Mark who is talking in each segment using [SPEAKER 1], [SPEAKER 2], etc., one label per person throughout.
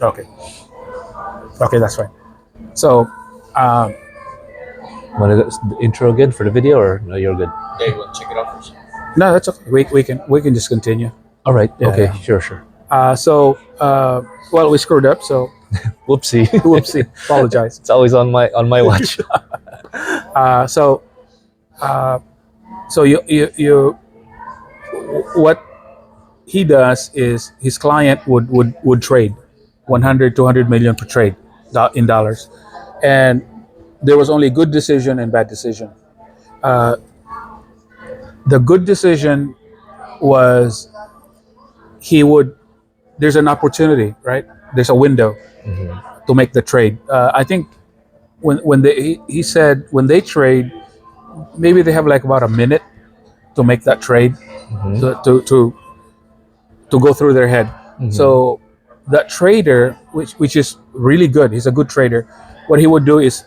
[SPEAKER 1] Okay. Okay, that's fine. So, um,
[SPEAKER 2] Want to the intro again for the video, or no? You're good.
[SPEAKER 3] Yeah, you want to check it out first?
[SPEAKER 1] no, that's okay. We can just continue.
[SPEAKER 2] All right.
[SPEAKER 1] Yeah,
[SPEAKER 2] Okay.
[SPEAKER 1] yeah.
[SPEAKER 2] Sure.
[SPEAKER 1] Well, we screwed up. So,
[SPEAKER 2] Whoopsie.
[SPEAKER 1] whoopsie. Apologize.
[SPEAKER 2] It's always on my watch.
[SPEAKER 1] Uh, so, uh, so you what he does is his client would trade 100 200 million per trade in dollars, and there was only good decision and bad decision. uh, the good decision was he would there's an opportunity, right? There's a window to make the trade. I think when he said when they trade, maybe they have like about a minute to make that trade, to go through their head. So that trader, which is really good, he's a good trader. What he would do is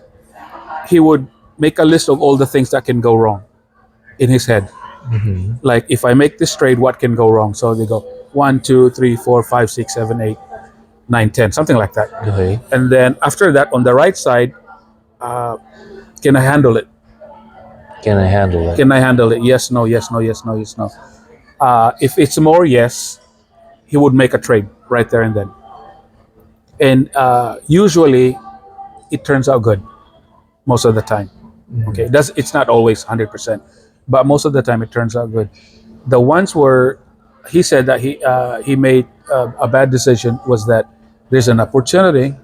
[SPEAKER 1] he would make a list of all the things that can go wrong in his head. Like, if I make this trade, what can go wrong? So they go 1, 2, 3, 4, 5, 6, 7, 8, 9, 10, something like that.
[SPEAKER 2] Okay.
[SPEAKER 1] And then after that, on the right side, can I handle it?
[SPEAKER 2] Can I handle it?
[SPEAKER 1] Can I handle it? Yes, no, yes, no, yes, no, yes, no. If it's more yes, he would make a trade right there and then. And usually, it turns out good most of the time. Okay, it's not always 100%, but most of the time it turns out good. The ones where he said that he made a bad decision was that there's an opportunity,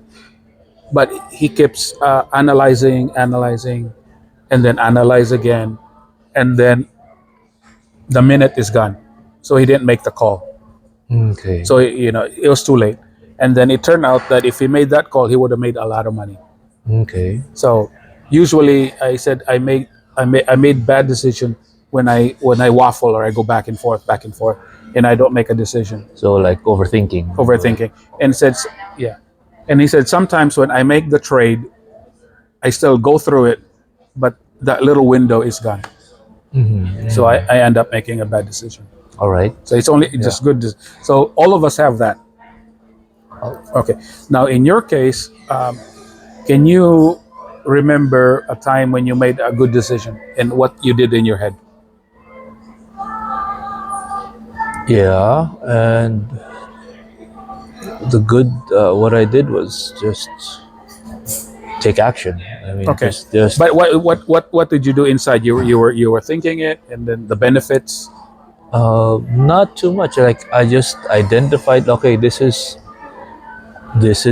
[SPEAKER 1] but he keeps analyzing, and then analyze again, and then the minute is gone, so he didn't make the call.
[SPEAKER 2] Okay.
[SPEAKER 1] So it was too late, and then it turned out that if he made that call, he would have made a lot of money.
[SPEAKER 2] Okay.
[SPEAKER 1] So usually, I said I made bad decision when I waffle, or I go back and forth, and I don't make a decision.
[SPEAKER 2] So like overthinking.
[SPEAKER 1] Overthinking. And said, yeah. And he said sometimes when I make the trade, I still go through it, but that little window is gone. So I end up making a bad decision.
[SPEAKER 2] All right.
[SPEAKER 1] So it's only just good. So all of us have that. Okay. Now, in your case, can you remember a time when you made a good decision and what you did in your head?
[SPEAKER 2] Yeah, and the good what I did was just take action. I mean,
[SPEAKER 1] Okay.
[SPEAKER 2] just
[SPEAKER 1] But what did you do inside? You were thinking it, and then the benefits.
[SPEAKER 2] not too much. Like, I just identified, okay, this is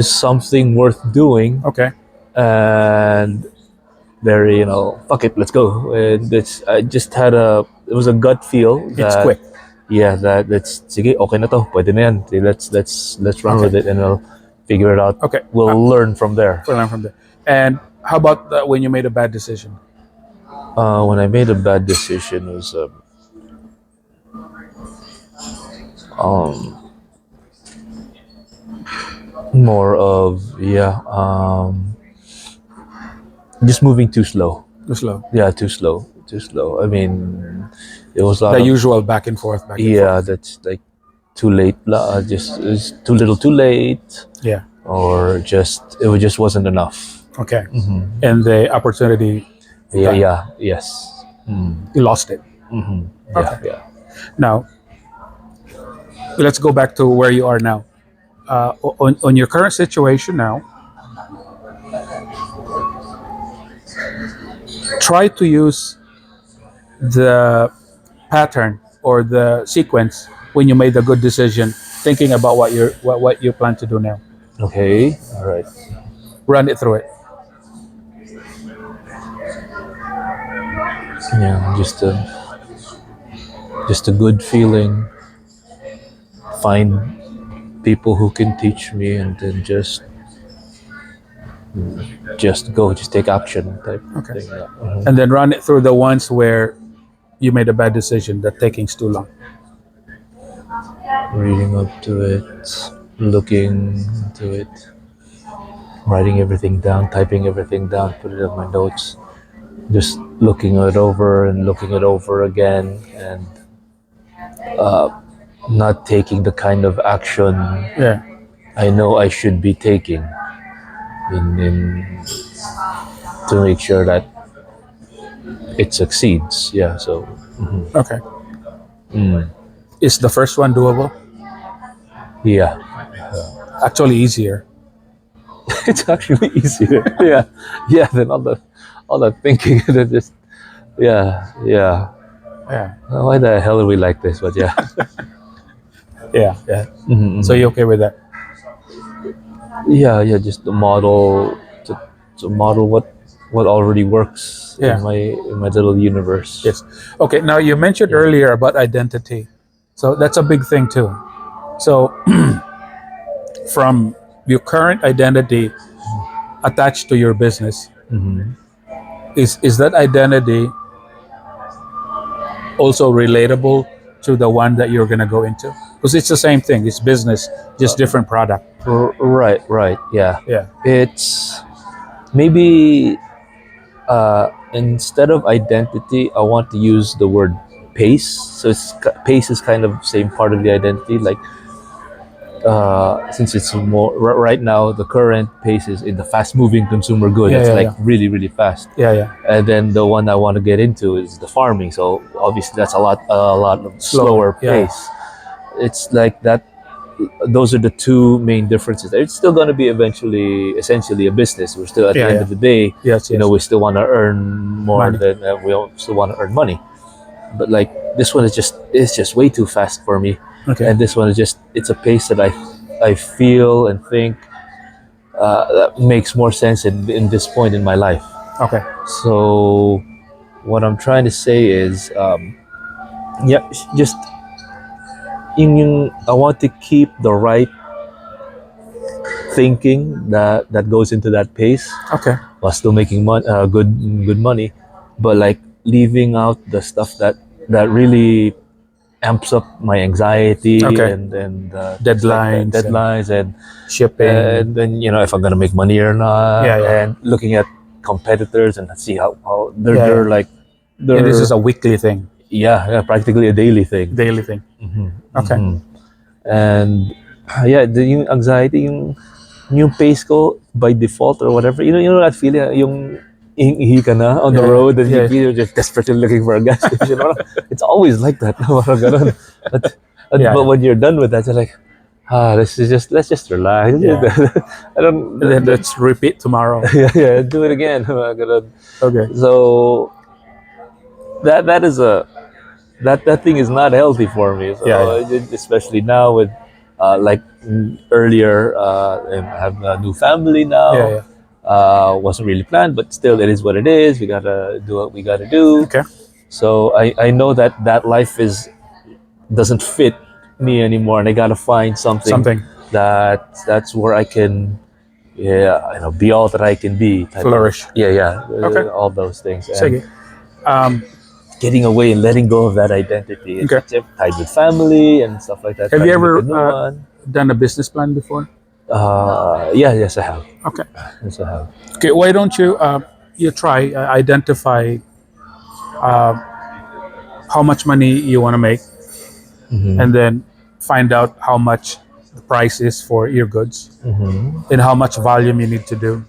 [SPEAKER 2] something worth doing,
[SPEAKER 1] Okay.
[SPEAKER 2] and very, fuck it, let's go. And I just had it was a gut feel
[SPEAKER 1] It's
[SPEAKER 2] that,
[SPEAKER 1] quick.
[SPEAKER 2] yeah, that's sige, okay na to, pwede na yan. Let's run with it, and we'll figure it out.
[SPEAKER 1] Okay.
[SPEAKER 2] We'll learn from there.
[SPEAKER 1] Learn from there. And how about when you made a bad decision?
[SPEAKER 2] When I made a bad decision, it was more of, just moving too slow.
[SPEAKER 1] Too slow.
[SPEAKER 2] Yeah, too slow. I mean, it was a lot
[SPEAKER 1] The
[SPEAKER 2] of,
[SPEAKER 1] usual back and forth.
[SPEAKER 2] that's like too late. Just it's too little, too late,
[SPEAKER 1] Yeah.
[SPEAKER 2] or just wasn't enough.
[SPEAKER 1] Okay. And the opportunity,
[SPEAKER 2] Yes.
[SPEAKER 1] you lost it. Okay.
[SPEAKER 2] Yeah.
[SPEAKER 1] Now, let's go back to where you are now. On your current situation now, try to use the pattern or the sequence when you made a good decision, thinking about what you plan to do now.
[SPEAKER 2] Okay. All right.
[SPEAKER 1] Run it through it.
[SPEAKER 2] Yeah, just a good feeling. Find people who can teach me, and then just go, just take action type
[SPEAKER 1] Okay.
[SPEAKER 2] thing. Yeah.
[SPEAKER 1] And then run it through the ones where you made a bad decision that taking's too long.
[SPEAKER 2] Reading up to it, looking into it, writing everything down, typing everything down, put it in my notes, just looking it over and looking it over again, and not taking the kind of action
[SPEAKER 1] Yeah.
[SPEAKER 2] I know I should be taking in to make sure that it succeeds. Yeah. So
[SPEAKER 1] Okay. Is the first one doable?
[SPEAKER 2] yeah,
[SPEAKER 1] Actually, easier.
[SPEAKER 2] it's actually easier. Yeah, yeah. Than all the thinking and just yeah.
[SPEAKER 1] Yeah.
[SPEAKER 2] Why the hell are we like this? But yeah.
[SPEAKER 1] Yeah. Yeah. So you okay with that?
[SPEAKER 2] Yeah, yeah, just the model to model what already works
[SPEAKER 1] Yeah.
[SPEAKER 2] in my little universe.
[SPEAKER 1] Yes. Okay. Now you mentioned
[SPEAKER 2] Yeah.
[SPEAKER 1] earlier about identity, so that's a big thing too. So from your current identity attached to your business, is that identity also relatable to the one that you're gonna go into? Because it's the same thing. It's business, just different product.
[SPEAKER 2] Right, right, yeah.
[SPEAKER 1] Yeah.
[SPEAKER 2] It's maybe instead of identity, I want to use the word pace. So pace is kind of same part of the identity. Like since it's more right now, the current pace is in the fast-moving consumer good.
[SPEAKER 1] Yeah.
[SPEAKER 2] It's
[SPEAKER 1] Yeah.
[SPEAKER 2] like
[SPEAKER 1] Yeah.
[SPEAKER 2] really, really fast.
[SPEAKER 1] Yeah. Yeah.
[SPEAKER 2] And then the one I want to get into is the farming. So obviously that's a lot of
[SPEAKER 1] Slower.
[SPEAKER 2] slower
[SPEAKER 1] Yeah.
[SPEAKER 2] pace. It's like that. Those are the two main differences. It's still going to be eventually, essentially, a business. We're still at the
[SPEAKER 1] Yeah.
[SPEAKER 2] end
[SPEAKER 1] Yeah.
[SPEAKER 2] of the day,
[SPEAKER 1] Yes. Yes.
[SPEAKER 2] we still want to earn more
[SPEAKER 1] Money.
[SPEAKER 2] than still want to earn money. But like this one is just way too fast for me,
[SPEAKER 1] Okay.
[SPEAKER 2] and this one is just it's a pace that I feel and think that makes more sense in this point in my life.
[SPEAKER 1] Okay.
[SPEAKER 2] So what I'm trying to say is, yeah, just I want to keep the right thinking that goes into that pace
[SPEAKER 1] Okay.
[SPEAKER 2] while still making good money, but like leaving out the stuff that really amps up my anxiety
[SPEAKER 1] Okay.
[SPEAKER 2] and things like that,
[SPEAKER 1] Deadlines and
[SPEAKER 2] deadlines
[SPEAKER 1] shipping.
[SPEAKER 2] and then if I'm gonna make money or not,
[SPEAKER 1] Yeah. Yeah.
[SPEAKER 2] and looking at competitors and see how
[SPEAKER 1] Yeah.
[SPEAKER 2] they're
[SPEAKER 1] Yeah.
[SPEAKER 2] like
[SPEAKER 1] And this is
[SPEAKER 2] they're
[SPEAKER 1] a weekly thing,
[SPEAKER 2] yeah, practically a daily thing.
[SPEAKER 1] daily thing. Okay.
[SPEAKER 2] And yeah, yung anxiety, yung pace ko by default or whatever, you know that feeling, yung ihi ka na on the
[SPEAKER 1] Yeah.
[SPEAKER 2] road and
[SPEAKER 1] Yeah.
[SPEAKER 2] you're just desperately looking for a gas station. It's always like that. Parang ganun.
[SPEAKER 1] Yeah.
[SPEAKER 2] But when you're done with that, you're like, let's just relax.
[SPEAKER 1] Yeah.
[SPEAKER 2] I don't.
[SPEAKER 1] And then let's repeat tomorrow.
[SPEAKER 2] Yeah, do it again. Ganun.
[SPEAKER 1] Okay.
[SPEAKER 2] So that is that thing is not healthy for me. So
[SPEAKER 1] Yeah, yeah.
[SPEAKER 2] especially now with like earlier, I have a new family now.
[SPEAKER 1] Yeah. Yeah.
[SPEAKER 2] Wasn't really planned, but still, it is what it is. We gotta do what we gotta do.
[SPEAKER 1] Okay.
[SPEAKER 2] So I know that life doesn't fit me anymore, and I gotta find something
[SPEAKER 1] Something.
[SPEAKER 2] that's where I can be all that I can be.
[SPEAKER 1] Flourish.
[SPEAKER 2] Yeah,
[SPEAKER 1] Okay.
[SPEAKER 2] all those things. And
[SPEAKER 1] Sige.
[SPEAKER 2] getting away and letting go of that identity. It's,
[SPEAKER 1] Okay.
[SPEAKER 2] it's tied with family and stuff like that.
[SPEAKER 1] Have
[SPEAKER 2] trying
[SPEAKER 1] you
[SPEAKER 2] to make
[SPEAKER 1] ever
[SPEAKER 2] a new one.
[SPEAKER 1] done a business plan before?
[SPEAKER 2] Yes, I have.
[SPEAKER 1] Okay.
[SPEAKER 2] Yes, I have.
[SPEAKER 1] Okay. Why don't you try identify how much money you want to make, and then find out how much the price is for your goods, and how much volume you need to do,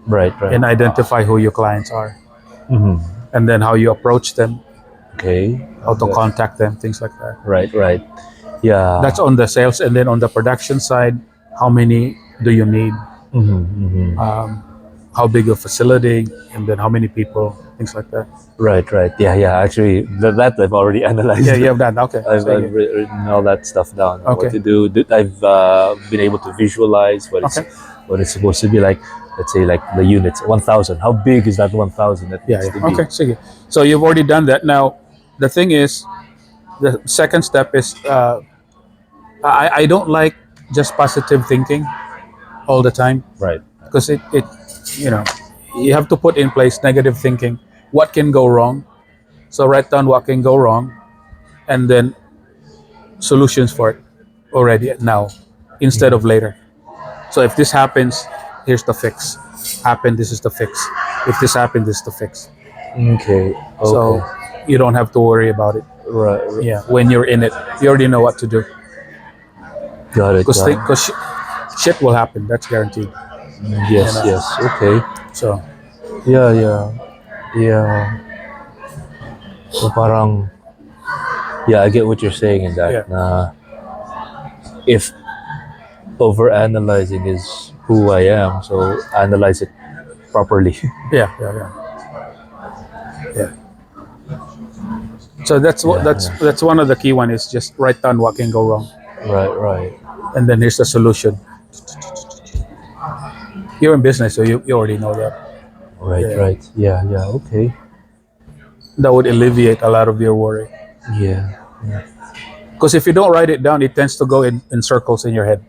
[SPEAKER 2] Right, right.
[SPEAKER 1] and identify who your clients are, and then how you approach them,
[SPEAKER 2] Okay.
[SPEAKER 1] how to contact them, things like that.
[SPEAKER 2] Right, right. Yeah.
[SPEAKER 1] That's on the sales, and then on the production side, how many do you need? How big a facility, and then how many people, things like that.
[SPEAKER 2] Right, right. Yeah. Actually, that I've already analyzed.
[SPEAKER 1] Yeah, you have that. Okay.
[SPEAKER 2] I've written all that stuff down.
[SPEAKER 1] Okay.
[SPEAKER 2] What to do. I've been able to visualize
[SPEAKER 1] Okay.
[SPEAKER 2] what it's supposed to be like. Let's say like the units, 1,000. How big is that 1,000 that
[SPEAKER 1] Yeah,
[SPEAKER 2] needs to
[SPEAKER 1] yeah.
[SPEAKER 2] be?
[SPEAKER 1] Okay, sige. So you've already done that. Now, the thing is, the second step is I don't like just positive thinking all the time,
[SPEAKER 2] Right.
[SPEAKER 1] because it you know you have to put in place negative thinking. What can go wrong? So write down what can go wrong, and then solutions for it already now, instead of later. So if this happens, here's the fix. Happen, this is the fix. If this happened, this is the fix.
[SPEAKER 2] Okay.
[SPEAKER 1] So you don't have to worry about it.
[SPEAKER 2] Right.
[SPEAKER 1] Yeah, when you're in it, you already know what to do.
[SPEAKER 2] Got it.
[SPEAKER 1] Because shit will happen. That's guaranteed. You
[SPEAKER 2] Yes,
[SPEAKER 1] know.
[SPEAKER 2] yes. Okay.
[SPEAKER 1] So
[SPEAKER 2] Yeah, yeah. Yeah. So parang, yeah, I get what you're saying in that.
[SPEAKER 1] yeah,
[SPEAKER 2] If overanalyzing is who I am, so analyze it properly.
[SPEAKER 1] yeah, yeah, yeah, yeah. So that's what
[SPEAKER 2] Yeah, yeah.
[SPEAKER 1] that's one of the key one is just write down what can go wrong,
[SPEAKER 2] Right, right.
[SPEAKER 1] and then here's the solution. You're in business, so you already know that.
[SPEAKER 2] Right,
[SPEAKER 1] Yeah,
[SPEAKER 2] right. Yeah, yeah. Okay.
[SPEAKER 1] that would alleviate a lot of your worry.
[SPEAKER 2] Yeah.
[SPEAKER 1] Because if you don't write it down, it tends to go in circles in your head.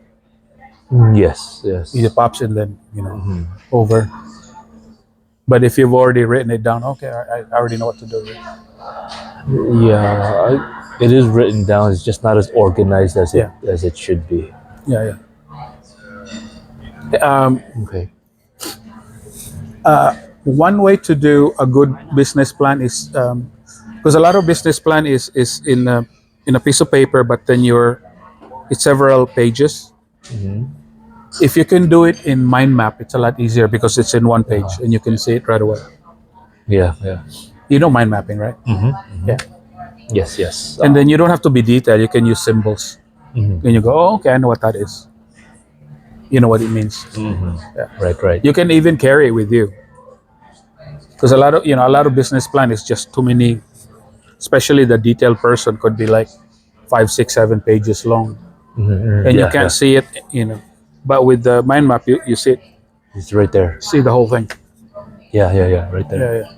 [SPEAKER 2] Yes,
[SPEAKER 1] It
[SPEAKER 2] yes.
[SPEAKER 1] pops and then over. But if you've already written it down, okay, I already know what to do.
[SPEAKER 2] Yeah, it is written down. It's just not as organized
[SPEAKER 1] Yeah,
[SPEAKER 2] as it should be.
[SPEAKER 1] yeah, yeah.
[SPEAKER 2] Okay.
[SPEAKER 1] One way to do a good business plan is because a lot of business plan is in a piece of paper, but then it's several pages. If you can do it in mind map, it's a lot easier because it's in one page and you can see it right away.
[SPEAKER 2] Yeah, yeah.
[SPEAKER 1] You know mind mapping, right? Yeah.
[SPEAKER 2] Yes, yes.
[SPEAKER 1] And then you don't have to be detailed. You can use symbols. And you go, oh, okay, I know what that is. You know what it means. Yeah.
[SPEAKER 2] Right, right.
[SPEAKER 1] You can even carry it with you because a lot of business plan is just too many. Especially the detailed person could be like 5, 6, 7 pages long, and you
[SPEAKER 2] Yeah,
[SPEAKER 1] can't
[SPEAKER 2] yeah.
[SPEAKER 1] see it. But with the mind map, you
[SPEAKER 2] It's right there.
[SPEAKER 1] see the whole thing.
[SPEAKER 2] Yeah, yeah, yeah. Right there.
[SPEAKER 1] Yeah, yeah.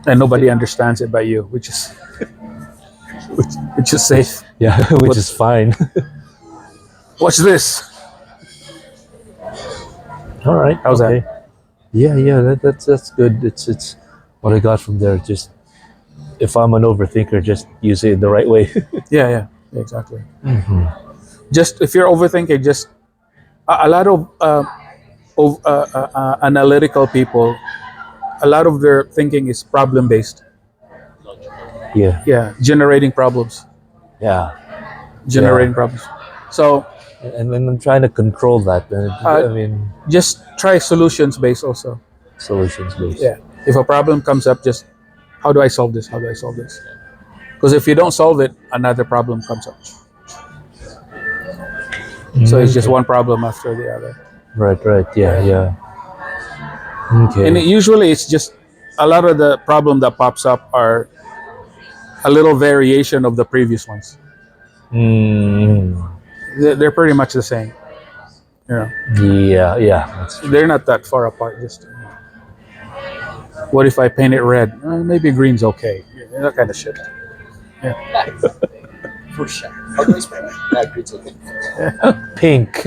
[SPEAKER 1] And nobody understands it but you, which is safe.
[SPEAKER 2] Yeah, which is fine.
[SPEAKER 1] Watch this.
[SPEAKER 2] All right.
[SPEAKER 1] How's
[SPEAKER 2] Okay.
[SPEAKER 1] that?
[SPEAKER 2] Yeah, yeah. That's good. It's what I got from there. Just if I'm an overthinker, just use it the right way.
[SPEAKER 1] Yeah, yeah, exactly. Just if you're overthinking, just a lot of analytical people. A lot of their thinking is problem based.
[SPEAKER 2] Yeah,
[SPEAKER 1] Yeah, generating problems,
[SPEAKER 2] yeah,
[SPEAKER 1] generating problems. So
[SPEAKER 2] and then I'm trying to control that. And
[SPEAKER 1] uh,
[SPEAKER 2] I mean,
[SPEAKER 1] just try solutions based also.
[SPEAKER 2] solutions based.
[SPEAKER 1] Yeah. If a problem comes up, just how do I solve this? How do I solve this? Because if you don't solve it, another problem comes up. So it's just one problem after the other.
[SPEAKER 2] Right, right. Yeah, yeah.
[SPEAKER 1] And
[SPEAKER 2] Okay.
[SPEAKER 1] usually it's just a lot of the problem that pops up are a little variation of the previous ones.
[SPEAKER 2] Mm,
[SPEAKER 1] They're pretty much the same. You know,
[SPEAKER 2] yeah, yeah. That's true.
[SPEAKER 1] they're not that far apart. Just what if I paint it red? Maybe green's okay. That kind of shit.
[SPEAKER 3] For sure. Always better. I agree to it.
[SPEAKER 2] Pink.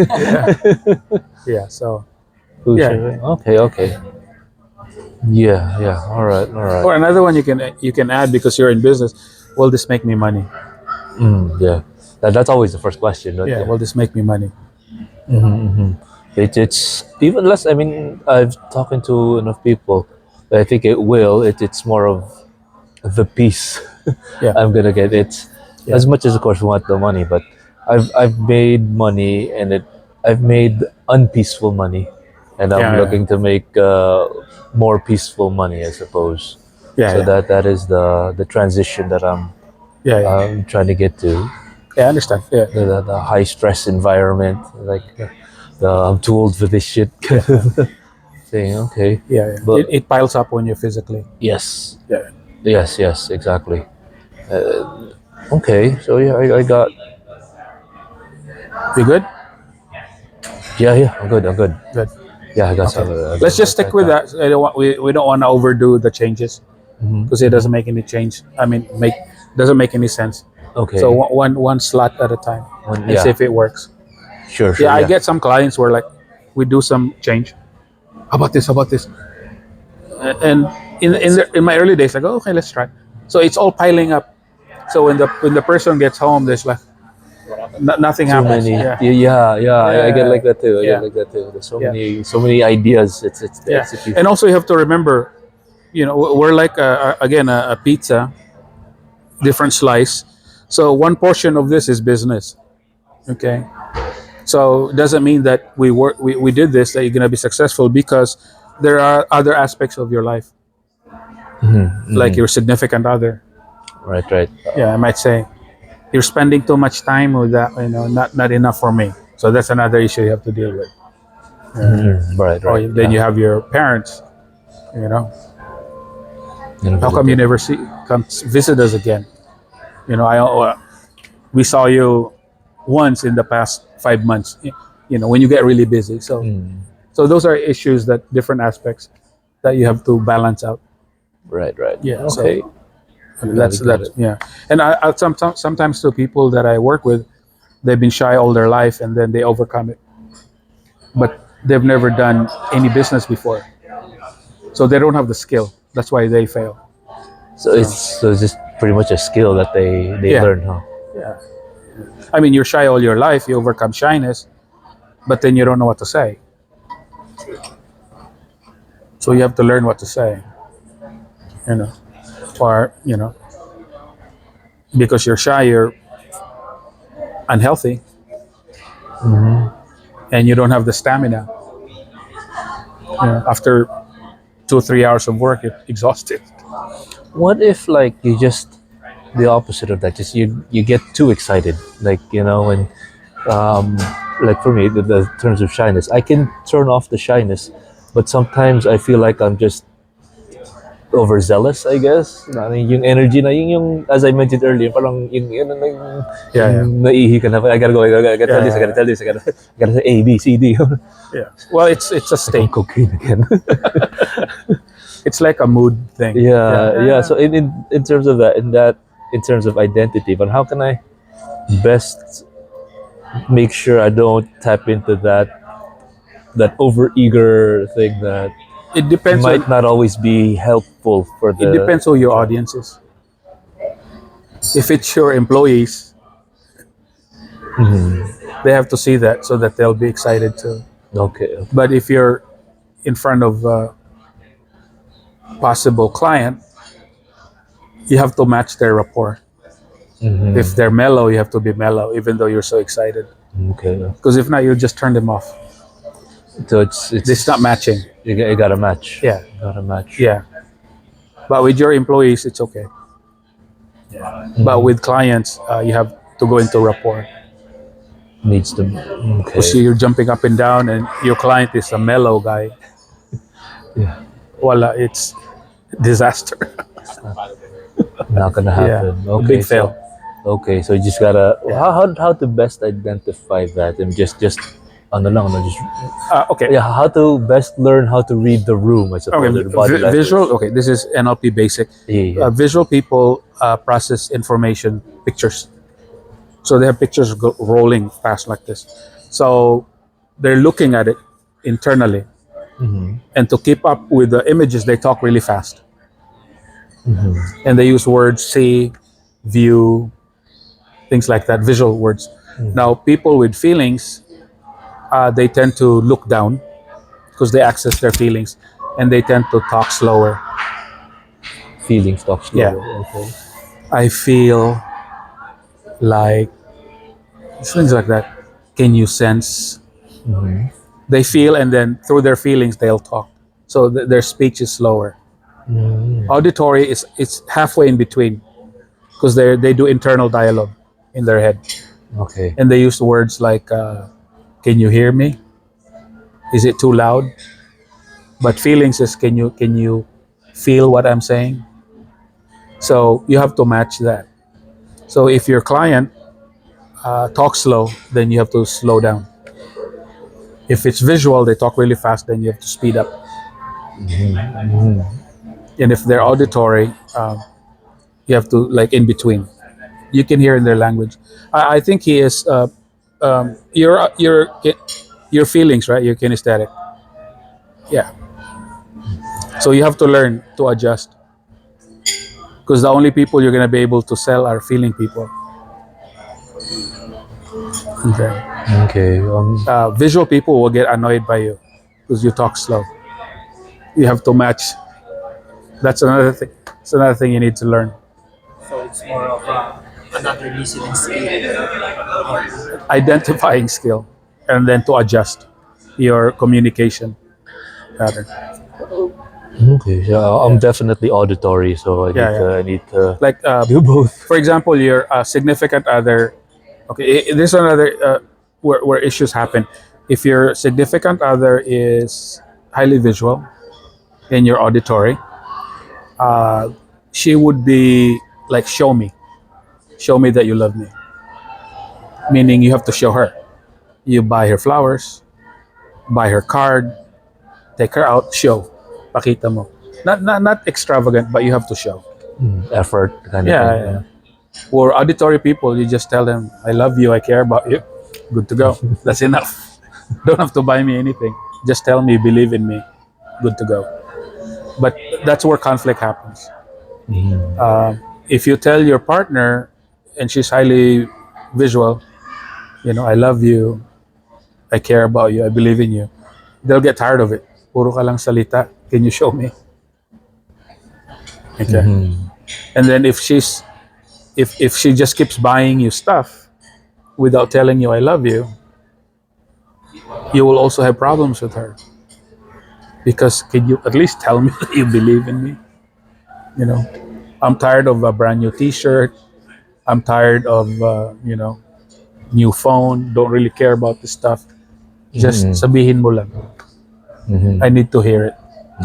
[SPEAKER 1] Yeah. So
[SPEAKER 2] Who
[SPEAKER 1] Yeah.
[SPEAKER 2] should I- Okay, okay. Yeah, yeah. All right, all right.
[SPEAKER 1] or another one you can add because you're in business. Will this make me money?
[SPEAKER 2] Yeah. That's always the first question. Right?
[SPEAKER 1] Yeah. Will this make me money?
[SPEAKER 2] It's even less. I mean, I've talking to enough people. I think it will. It's more of the peace
[SPEAKER 1] Yeah.
[SPEAKER 2] I'm gonna get. It's
[SPEAKER 1] Yeah.
[SPEAKER 2] as much as of course we want the money, but I've made money and I've made unpeaceful money, and I'm
[SPEAKER 1] Yeah, yeah.
[SPEAKER 2] looking to make more peaceful money, I suppose.
[SPEAKER 1] Yeah.
[SPEAKER 2] So
[SPEAKER 1] Yeah.
[SPEAKER 2] that is the transition that
[SPEAKER 1] Yeah. Yeah.
[SPEAKER 2] I'm trying to get to.
[SPEAKER 1] Yeah. I understand. Yeah.
[SPEAKER 2] The high stress environment, like I'm too old for this shit kind of thing. Okay,
[SPEAKER 1] Yeah. Yeah.
[SPEAKER 2] but
[SPEAKER 1] It piles up on you physically.
[SPEAKER 2] yes,
[SPEAKER 1] Yeah.
[SPEAKER 2] yes, exactly. Okay, so yeah, I got
[SPEAKER 1] You good?
[SPEAKER 2] yeah, I'm good.
[SPEAKER 1] Good.
[SPEAKER 2] Yeah, I got
[SPEAKER 1] Okay.
[SPEAKER 2] some.
[SPEAKER 1] Let's just stick with that. We don't want to overdo the changes because it doesn't make any change. I mean, doesn't make any sense.
[SPEAKER 2] Okay,
[SPEAKER 1] So one slot at a time and see
[SPEAKER 2] yeah,
[SPEAKER 1] if it works.
[SPEAKER 2] sure,
[SPEAKER 1] Yeah, I get some clients where like we do some change. How about this? How about this? And in my early days, like, oh, okay, let's try. So it's all piling up. So when the person gets home, there's like nothing
[SPEAKER 2] too
[SPEAKER 1] happens.
[SPEAKER 2] many.
[SPEAKER 1] Yeah.
[SPEAKER 2] Yeah, I get like that too. I
[SPEAKER 1] Yeah.
[SPEAKER 2] get like that too. There's
[SPEAKER 1] Yeah.
[SPEAKER 2] so many ideas. It's the
[SPEAKER 1] Yeah.
[SPEAKER 2] execution.
[SPEAKER 1] And also you have to remember, we're like again a pizza, different slice. So one portion of this is business. Okay. So it doesn't mean that we did this that you're going to be successful, because there are other aspects of your life, like your significant other.
[SPEAKER 2] Right, right.
[SPEAKER 1] Yeah, I might say you're spending too much time with that. Not enough for me. So that's another issue you have to deal with.
[SPEAKER 2] Right,
[SPEAKER 1] Or
[SPEAKER 2] right.
[SPEAKER 1] then you have your parents. You know,
[SPEAKER 2] You know,
[SPEAKER 1] how come you never come visit us again? We saw you once in the past 5 months. When you get really busy. So those are issues, that different aspects that you have to balance out.
[SPEAKER 2] Right, right.
[SPEAKER 1] Yeah.
[SPEAKER 2] Okay.
[SPEAKER 1] So
[SPEAKER 2] Got it, got it.
[SPEAKER 1] yeah. And sometimes the people that I work with, they've been shy all their life, and then they overcome it, but they've never done any business before, so they don't have the skill. That's why they fail.
[SPEAKER 2] So it's just pretty much a skill that they
[SPEAKER 1] Yeah.
[SPEAKER 2] learn, huh?
[SPEAKER 1] Yeah. I mean, you're shy all your life. You overcome shyness, but then you don't know what to say. So you have to learn what to say. You know, or because you're shy, you're unhealthy, and you don't have the stamina. After 2 or 3 hours of work, you're exhausted.
[SPEAKER 2] What if like you just the opposite of that? Just you get too excited, like and like for me, the terms of shyness, I can turn off the shyness, but sometimes I feel like I'm just overzealous, I guess. I mean, yung energy na yung as I mentioned earlier, parang
[SPEAKER 1] Yeah, yeah,
[SPEAKER 2] yung naihi ka na, I gotta go, I gotta tell this, I gotta tell this, I gotta say A, B, C, D.
[SPEAKER 1] yeah. Well, it's a
[SPEAKER 2] Take
[SPEAKER 1] state.
[SPEAKER 2] cocaine again.
[SPEAKER 1] It's like a mood thing.
[SPEAKER 2] Yeah. So in terms of that, in terms of identity, but how can I best make sure I don't tap into that overeager thing that
[SPEAKER 1] It depends
[SPEAKER 2] might
[SPEAKER 1] on
[SPEAKER 2] not always be helpful for
[SPEAKER 1] it
[SPEAKER 2] the
[SPEAKER 1] depends who your
[SPEAKER 2] job.
[SPEAKER 1] audience is. If it's your employees, they have to see that, so that they'll be excited too.
[SPEAKER 2] Okay.
[SPEAKER 1] But if you're in front of a possible client, you have to match their rapport. If they're mellow, you have to be mellow, even though you're so excited.
[SPEAKER 2] Okay.
[SPEAKER 1] Because if not, you'll just turn them off.
[SPEAKER 2] So it's
[SPEAKER 1] Not matching.
[SPEAKER 2] you gotta match.
[SPEAKER 1] Yeah,
[SPEAKER 2] Gotta match.
[SPEAKER 1] yeah. But with your employees, it's okay. But with clients, you have to go into rapport.
[SPEAKER 2] Needs to.
[SPEAKER 1] Because
[SPEAKER 2] Okay.
[SPEAKER 1] you're jumping up and down, and your client is a mellow guy.
[SPEAKER 2] Yeah.
[SPEAKER 1] Voila, it's disaster.
[SPEAKER 2] Not gonna
[SPEAKER 1] Yeah,
[SPEAKER 2] happen.
[SPEAKER 1] a
[SPEAKER 2] Okay.
[SPEAKER 1] big fail.
[SPEAKER 2] So you just gotta
[SPEAKER 1] Yeah.
[SPEAKER 2] how to best identify that and just ano lang no just
[SPEAKER 1] Okay.
[SPEAKER 2] yeah how to best learn how to read the room I suppose or the body language.
[SPEAKER 1] Visual. Okay, this is NLP basic.
[SPEAKER 2] Yeah.
[SPEAKER 1] Visual people process information, pictures. So they have pictures rolling fast like this. So they're looking at it internally, and to keep up with the images, they talk really fast, and they use words, see, view, things like that, visual words. Now, people with feelings, they tend to look down because they access their feelings, and they tend to talk slower.
[SPEAKER 2] Feelings talk
[SPEAKER 1] Yeah.
[SPEAKER 2] slower. Okay.
[SPEAKER 1] I feel like things like that. Can you sense? They feel, and then through their feelings, they'll talk. So their speech is slower. Auditory is it's halfway in between, because they do internal dialogue in their head,
[SPEAKER 2] Okay.
[SPEAKER 1] and they use words like, "Can you hear me? Is it too loud?" But feelings is, can you feel what I'm saying? So you have to match that. So if your client talks slow, then you have to slow down. If it's visual, they talk really fast, then you have to speed up. And if they're auditory, you have to, like, in between. You can hear in their language. I think he is your feelings, right? Your kinesthetic. Yeah. So you have to learn to adjust, because the only people you're gonna be able to sell are feeling people. Okay.
[SPEAKER 2] Okay.
[SPEAKER 1] Visual people will get annoyed by you because you talk slow. You have to match. That's another thing. It's another thing you need to learn.
[SPEAKER 3] So it's more of another listening skill.
[SPEAKER 1] Identifying skill. and then to adjust your communication pattern.
[SPEAKER 2] Okay, yeah, I'm definitely auditory, so
[SPEAKER 1] Yeah.
[SPEAKER 2] I need to
[SPEAKER 1] Like
[SPEAKER 2] do both.
[SPEAKER 1] for example, your significant other. Okay, there's another where issues happen. If your significant other is highly visual in your auditory, uh, she would be like, show me that you love me. Meaning you have to show her. You buy her flowers, buy her card, take her out, show, pakita mo. Not extravagant, but you have to show.
[SPEAKER 2] Effort kind of
[SPEAKER 1] Yeah,
[SPEAKER 2] thing.
[SPEAKER 1] yeah. For auditory people, you just tell them, I love you, I care about you. Good to go. That's enough. Don't have to buy me anything. Just tell me, believe in me. Good to go. But that's where conflict happens. If you tell your partner, and she's highly visual, I love you, I care about you, I believe in you, they'll get tired of it. Puro ka lang salita. Can you show me? Okay. And then if she just keeps buying you stuff without telling you I love you will also have problems with her. Because can you at least tell me that you believe in me? You know, I'm tired of a brand new T-shirt. I'm tired of new phone. Don't really care about this stuff. Just sabihin mo lang. I need to hear it.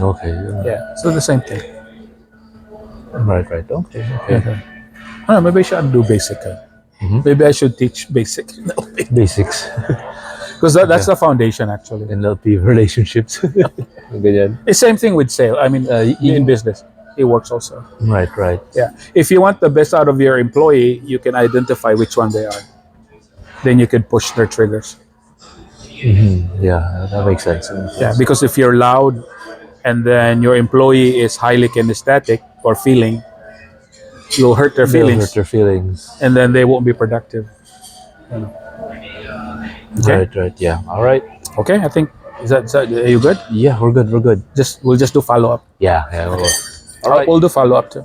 [SPEAKER 2] Okay.
[SPEAKER 1] Yeah. So the same thing.
[SPEAKER 2] Right. Okay.
[SPEAKER 1] Okay. Maybe I should do basic. Maybe I should teach basic.
[SPEAKER 2] Basics.
[SPEAKER 1] Because that's the foundation actually.
[SPEAKER 2] NLP relationships. Ganyan.
[SPEAKER 1] The same thing with sale. I mean, in business, it works also.
[SPEAKER 2] Right.
[SPEAKER 1] Yeah. If you want the best out of your employee, you can identify which one they are. Then you can push their triggers.
[SPEAKER 2] Yeah, that makes sense.
[SPEAKER 1] Yeah. Because if you're loud and then your employee is highly kinesthetic or feeling, you'll hurt their
[SPEAKER 2] They'll
[SPEAKER 1] feelings.
[SPEAKER 2] hurt their feelings.
[SPEAKER 1] And then they won't be productive. Okay.
[SPEAKER 2] Right. Yeah. All right.
[SPEAKER 1] Okay. I think is that are you good?
[SPEAKER 2] Yeah, we're good.
[SPEAKER 1] We'll just do follow up.
[SPEAKER 2] Yeah. All right.
[SPEAKER 1] We'll do follow up too.